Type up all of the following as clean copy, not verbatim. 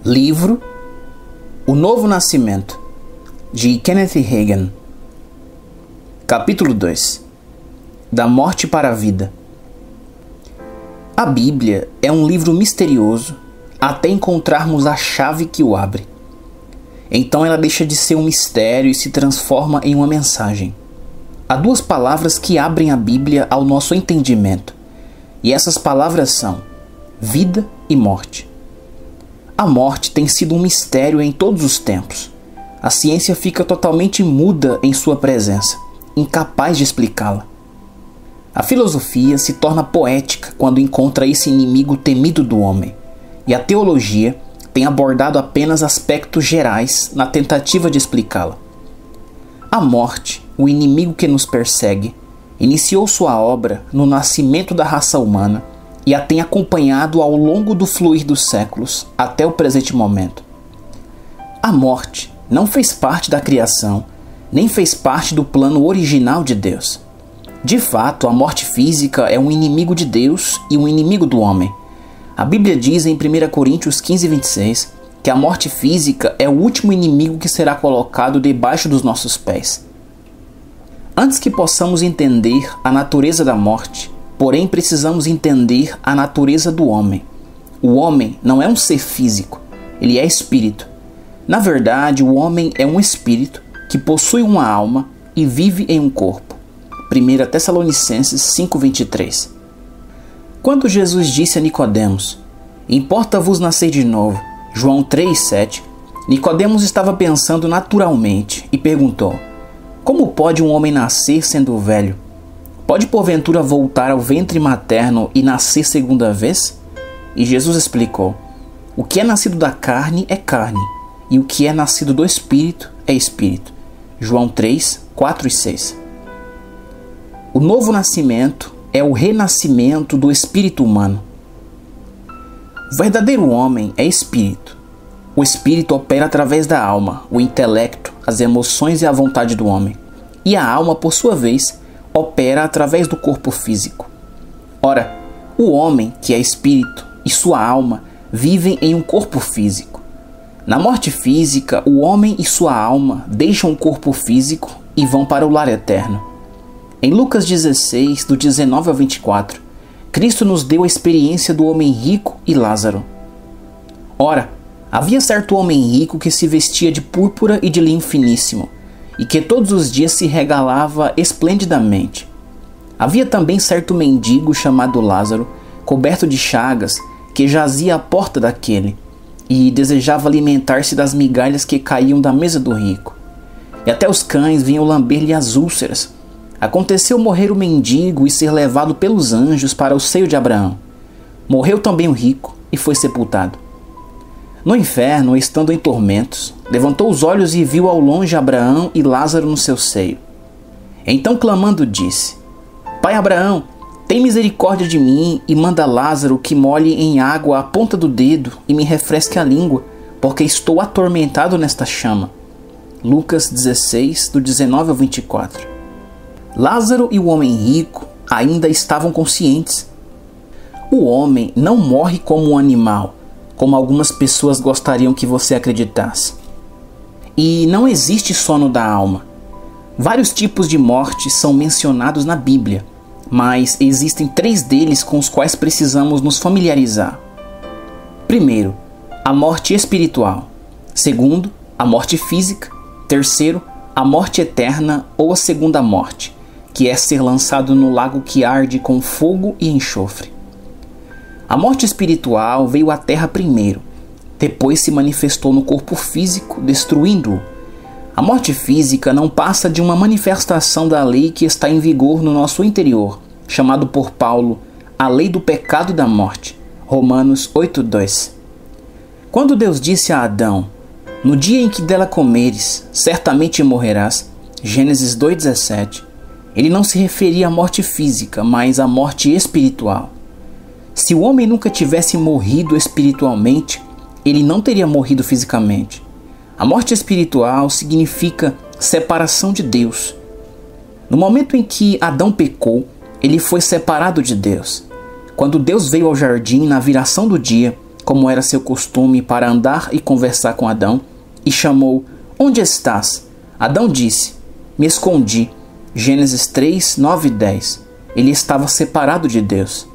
Livro O Novo Nascimento, de Kenneth Hagin. Capítulo 2. Da morte para a vida. A Bíblia é um livro misterioso até encontrarmos a chave que o abre. Então ela deixa de ser um mistério e se transforma em uma mensagem. Há duas palavras que abrem a Bíblia ao nosso entendimento, e essas palavras são vida e morte. A morte tem sido um mistério em todos os tempos. A ciência fica totalmente muda em sua presença, incapaz de explicá-la. A filosofia se torna poética quando encontra esse inimigo temido do homem, e a teologia tem abordado apenas aspectos gerais na tentativa de explicá-la. A morte, o inimigo que nos persegue, iniciou sua obra no nascimento da raça humana e a tem acompanhado ao longo do fluir dos séculos até o presente momento. A morte não fez parte da criação, nem fez parte do plano original de Deus. De fato, a morte física é um inimigo de Deus e um inimigo do homem. A Bíblia diz em 1 Coríntios 15:26 que a morte física é o último inimigo que será colocado debaixo dos nossos pés. Antes que possamos entender a natureza da morte, porém precisamos entender a natureza do homem. O homem não é um ser físico, ele é espírito. Na verdade, o homem é um espírito que possui uma alma e vive em um corpo. 1 Tessalonicenses 5:23. Quando Jesus disse a Nicodemos: "Importa-vos nascer de novo", João 3:7, Nicodemos estava pensando naturalmente e perguntou: "Como pode um homem nascer sendo velho? Pode porventura voltar ao ventre materno e nascer segunda vez?" E Jesus explicou: "O que é nascido da carne é carne, e o que é nascido do Espírito é Espírito." João 3:4 e 6. O novo nascimento é o renascimento do espírito humano. O verdadeiro homem é espírito. O espírito opera através da alma, o intelecto, as emoções e a vontade do homem. E a alma, por sua vez, opera através do corpo físico. Ora, o homem, que é espírito, e sua alma vivem em um corpo físico. Na morte física, o homem e sua alma deixam o corpo físico e vão para o lar eterno. Em Lucas 16, do 19 ao 24, Cristo nos deu a experiência do homem rico e Lázaro. Ora, havia certo homem rico que se vestia de púrpura e de linho finíssimo, e que todos os dias se regalava esplendidamente. Havia também certo mendigo chamado Lázaro, coberto de chagas, que jazia à porta daquele, e desejava alimentar-se das migalhas que caíam da mesa do rico. E até os cães vinham lamber-lhe as úlceras. Aconteceu morrer o mendigo e ser levado pelos anjos para o seio de Abraão. Morreu também o rico e foi sepultado. No inferno, estando em tormentos, levantou os olhos e viu ao longe Abraão e Lázaro no seu seio. Então, clamando, disse: "Pai Abraão, tem misericórdia de mim e manda Lázaro que molhe em água a ponta do dedo e me refresque a língua, porque estou atormentado nesta chama." Lucas 16, do 19 ao 24. Lázaro e o homem rico ainda estavam conscientes. O homem não morre como um animal, como algumas pessoas gostariam que você acreditasse. E não existe sono da alma. Vários tipos de morte são mencionados na Bíblia, mas existem 3 deles com os quais precisamos nos familiarizar. Primeiro, a morte espiritual. Segundo, a morte física. Terceiro, a morte eterna ou a segunda morte, que é ser lançado no lago que arde com fogo e enxofre. A morte espiritual veio à terra primeiro, depois se manifestou no corpo físico, destruindo-o. A morte física não passa de uma manifestação da lei que está em vigor no nosso interior, chamado por Paulo a lei do pecado e da morte. Romanos 8:2. Quando Deus disse a Adão: "No dia em que dela comeres, certamente morrerás", Gênesis 2:17, ele não se referia à morte física, mas à morte espiritual. Se o homem nunca tivesse morrido espiritualmente, ele não teria morrido fisicamente. A morte espiritual significa separação de Deus. No momento em que Adão pecou, ele foi separado de Deus. Quando Deus veio ao jardim na viração do dia, como era seu costume, para andar e conversar com Adão, e chamou: Onde estás? Adão disse: Me escondi. Gênesis 3, 9 e 10. Ele estava separado de Deus.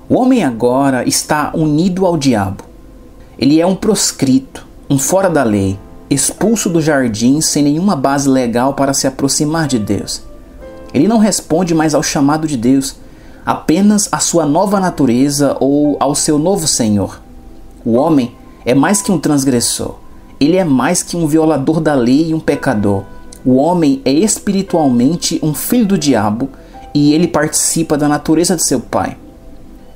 O homem agora está unido ao diabo. Ele é um proscrito, um fora da lei, expulso do jardim sem nenhuma base legal para se aproximar de Deus. Ele não responde mais ao chamado de Deus, apenas à sua nova natureza ou ao seu novo Senhor. O homem é mais que um transgressor. Ele é mais que um violador da lei e um pecador. O homem é espiritualmente um filho do diabo e ele participa da natureza de seu pai.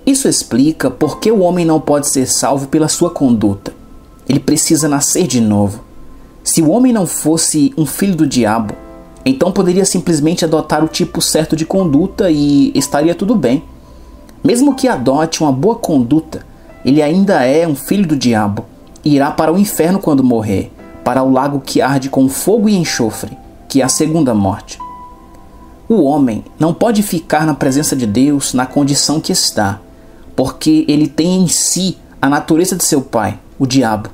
Isso explica por que o homem não pode ser salvo pela sua conduta. Ele precisa nascer de novo. Se o homem não fosse um filho do diabo, então poderia simplesmente adotar o tipo certo de conduta e estaria tudo bem. Mesmo que adote uma boa conduta, ele ainda é um filho do diabo e irá para o inferno quando morrer, para o lago que arde com fogo e enxofre, que é a segunda morte. O homem não pode ficar na presença de Deus na condição que está, porque ele tem em si a natureza de seu pai, o diabo.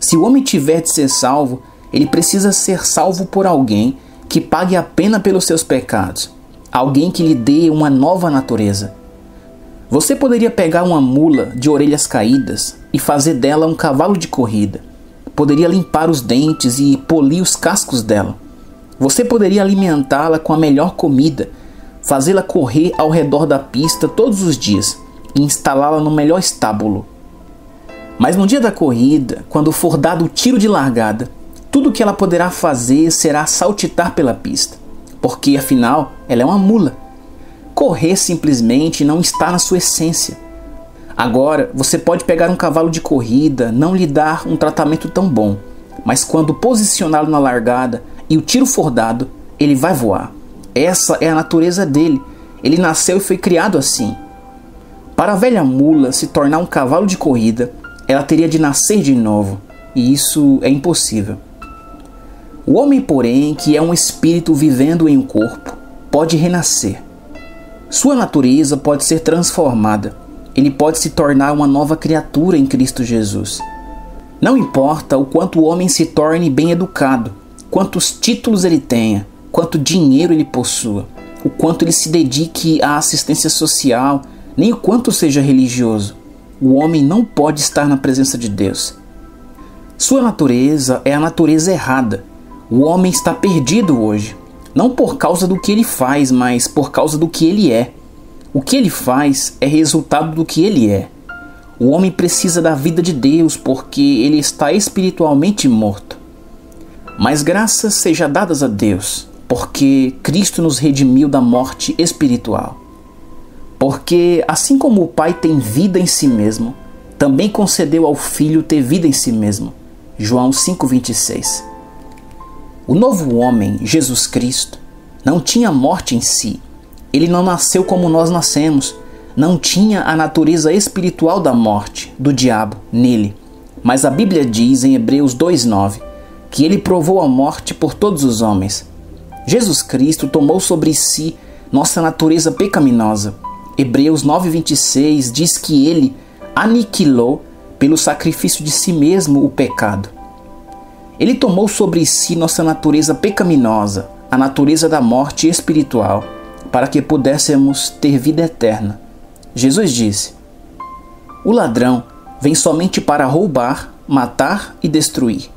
Se o homem tiver de ser salvo, ele precisa ser salvo por alguém que pague a pena pelos seus pecados, alguém que lhe dê uma nova natureza. Você poderia pegar uma mula de orelhas caídas e fazer dela um cavalo de corrida. Poderia limpar os dentes e polir os cascos dela. Você poderia alimentá-la com a melhor comida, fazê-la correr ao redor da pista todos os dias e instalá-la no melhor estábulo. Mas no dia da corrida, quando for dado o tiro de largada, tudo que ela poderá fazer será saltitar pela pista, porque afinal ela é uma mula. Correr simplesmente não está na sua essência. Agora, você pode pegar um cavalo de corrida, não lhe dar um tratamento tão bom, mas quando posicioná-lo na largada e o tiro for dado, ele vai voar. Essa é a natureza dele. Ele nasceu e foi criado assim. Para a velha mula se tornar um cavalo de corrida, ela teria de nascer de novo, e isso é impossível. O homem, porém, que é um espírito vivendo em um corpo, pode renascer. Sua natureza pode ser transformada. Ele pode se tornar uma nova criatura em Cristo Jesus. Não importa o quanto o homem se torne bem educado, quantos títulos ele tenha, quanto dinheiro ele possua, o quanto ele se dedique à assistência social, nem o quanto seja religioso. O homem não pode estar na presença de Deus. Sua natureza é a natureza errada. O homem está perdido hoje, não por causa do que ele faz, mas por causa do que ele é. O que ele faz é resultado do que ele é. O homem precisa da vida de Deus porque ele está espiritualmente morto. Mas graças sejam dadas a Deus, porque Cristo nos redimiu da morte espiritual. Porque assim como o Pai tem vida em si mesmo, também concedeu ao Filho ter vida em si mesmo. João 5,26. O novo homem, Jesus Cristo, não tinha morte em si. Ele não nasceu como nós nascemos. Não tinha a natureza espiritual da morte, do diabo, nele. Mas a Bíblia diz em Hebreus 2,9 que ele provou a morte por todos os homens. Jesus Cristo tomou sobre si nossa natureza pecaminosa. Hebreus 9,26 diz que ele aniquilou pelo sacrifício de si mesmo o pecado. Ele tomou sobre si nossa natureza pecaminosa, a natureza da morte espiritual, para que pudéssemos ter vida eterna. Jesus disse: O ladrão vem somente para roubar, matar e destruir.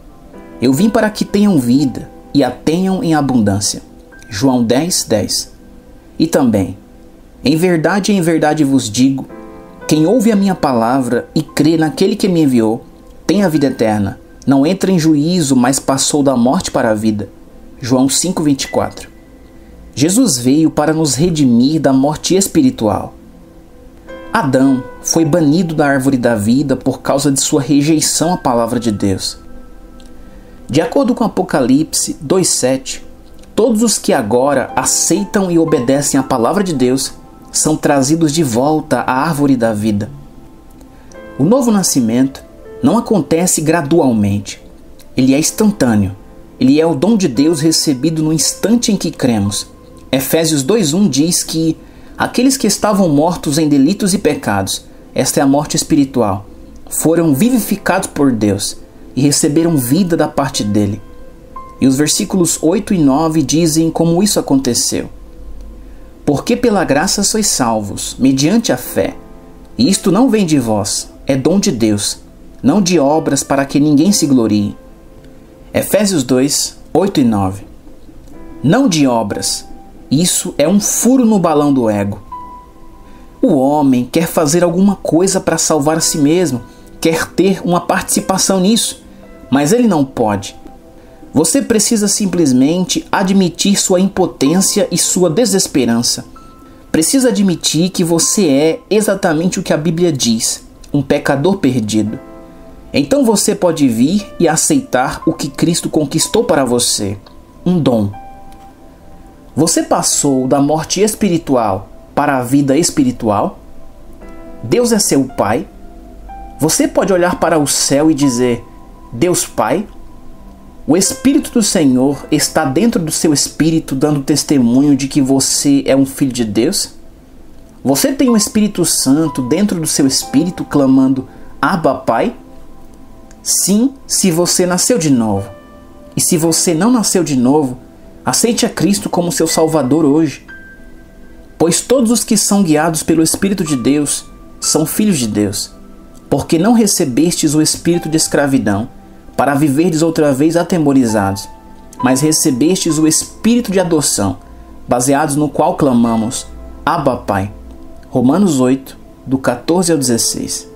Eu vim para que tenham vida e a tenham em abundância. João 10:10. E também: em verdade vos digo, quem ouve a minha palavra e crê naquele que me enviou, tem a vida eterna. Não entra em juízo, mas passou da morte para a vida. João 5,24. Jesus veio para nos redimir da morte espiritual. Adão foi banido da árvore da vida por causa de sua rejeição à palavra de Deus. De acordo com Apocalipse 2,7, todos os que agora aceitam e obedecem à palavra de Deus são trazidos de volta à árvore da vida. O novo nascimento não acontece gradualmente. Ele é instantâneo. Ele é o dom de Deus recebido no instante em que cremos. Efésios 2,1 diz que aqueles que estavam mortos em delitos e pecados, esta é a morte espiritual, foram vivificados por Deus e receberam vida da parte dele. E os versículos 8 e 9 dizem como isso aconteceu. Porque pela graça sois salvos, mediante a fé. E isto não vem de vós, é dom de Deus, não de obras para que ninguém se glorie. Efésios 2, 8 e 9. Não de obras. Isso é um furo no balão do ego. O homem quer fazer alguma coisa para salvar a si mesmo, quer ter uma participação nisso, mas ele não pode. Você precisa simplesmente admitir sua impotência e sua desesperança. Precisa admitir que você é exatamente o que a Bíblia diz, um pecador perdido. Então você pode vir e aceitar o que Cristo conquistou para você, um dom. Você passou da morte espiritual para a vida espiritual? Deus é seu Pai? Você pode olhar para o céu e dizer, Deus Pai? O Espírito do Senhor está dentro do seu espírito dando testemunho de que você é um filho de Deus? Você tem o Espírito Santo dentro do seu espírito clamando, Abba Pai? Sim, se você nasceu de novo. E se você não nasceu de novo, aceite a Cristo como seu Salvador hoje. Pois todos os que são guiados pelo Espírito de Deus são filhos de Deus. Porque não recebestes o espírito de escravidão, para viverdes outra vez atemorizados, mas recebestes o espírito de adoção, baseados no qual clamamos, Abba Pai. Romanos 8, do 14 ao 16.